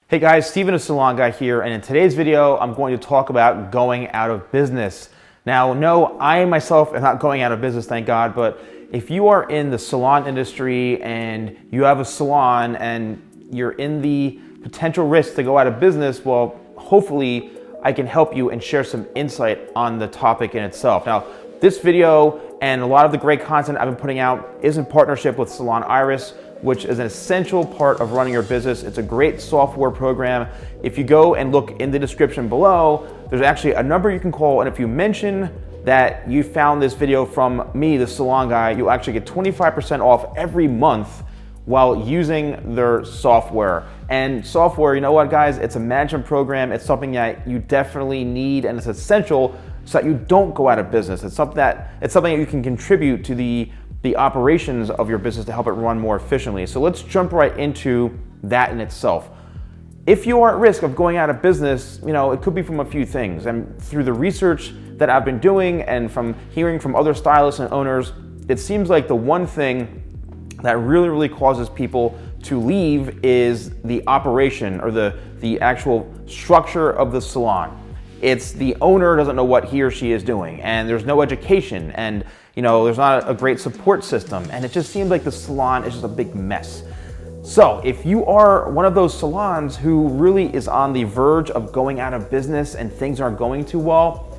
Hey guys, Steven of Salon Guy here, and in today's video, I'm going to talk about going out of business. Now, no, I myself am not going out of business, thank God, but if you are in the salon industry and you have a salon and you're in the potential risk to go out of business, well, hopefully I can help you and share some insight on the topic in itself. Now, this video and a lot of the great content I've been putting out is in partnership with Salon Iris, which is an essential part of running your business. It's a great software program. If you go and look in the description below, there's actually a number you can call, and if you mention that you found this video from me, the Salon Guy, you'll actually get 25% off every month while using their software. And software, you know what guys, it's a management program. It's something that you definitely need, and it's essential so that you don't go out of business. It's something that you can contribute to the operations of your business to help it run more efficiently. So let's jump right into that in itself. If you are at risk of going out of business, it could be from a few things. And through the research that I've been doing and from hearing from other stylists and owners, it seems like the one thing that really causes people to leave is the operation or the actual structure of the salon. It's the owner doesn't know what he or she is doing, and there's no education, and there's not a great support system, and it just seems like the salon is just a big mess. So if you are one of those salons who really is on the verge of going out of business and things aren't going too well,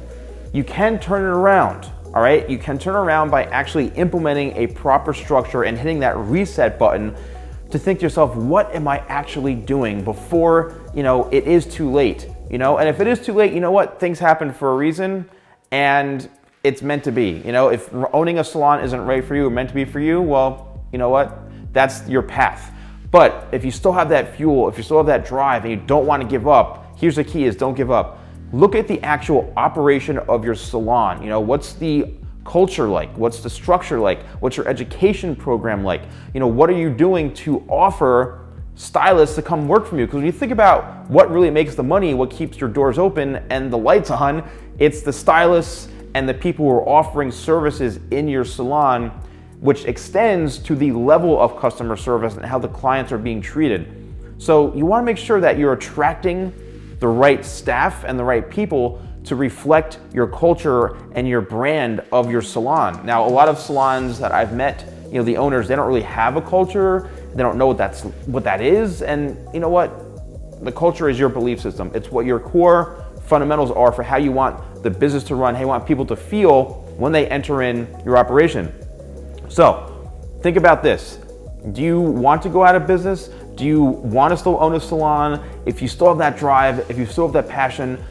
you can turn it around, all right? You can turn it around by actually implementing a proper structure and hitting that reset button to think to yourself, what am I actually doing before it is too late? And if it is too late, you know what? Things happen for a reason, and it's meant to be. If owning a salon isn't right for you or meant to be for you, well, you know what? That's your path. But if you still have that fuel, if you still have that drive and you don't want to give up, here's the key is don't give up. Look at the actual operation of your salon. What's the culture like? What's the structure like? What's your education program like? What are you doing to offer stylists to come work for you? Because when you think about what really makes the money, what keeps your doors open and the lights on, it's the stylists and the people who are offering services in your salon, which extends to the level of customer service and how the clients are being treated. So you want to make sure that you're attracting the right staff and the right people to reflect your culture and your brand of your salon. Now, a lot of salons that I've met, the owners, they don't really have a culture. They don't know what that is. And you know what? The culture is your belief system. It's what your core fundamentals are for how you want the business to run, how you want people to feel when they enter in your operation. So think about this. Do you want to go out of business? Do you want to still own a salon? If you still have that drive, if you still have that passion,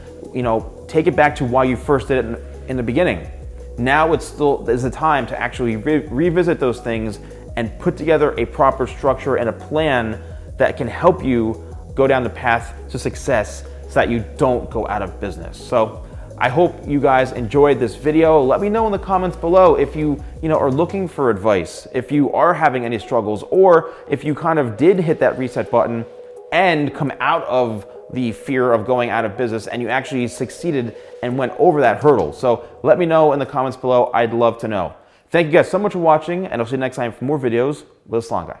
take it back to why you first did it in the beginning. Now is the time to actually revisit those things and put together a proper structure and a plan that can help you go down the path to success so that you don't go out of business. So I hope you guys enjoyed this video. Let me know in the comments below if you are looking for advice, if you are having any struggles, or if you kind of did hit that reset button and come out of the fear of going out of business and you actually succeeded and went over that hurdle. So let me know in the comments below. I'd love to know. Thank you guys so much for watching, and I'll see you next time for more videos with the Salon Guy.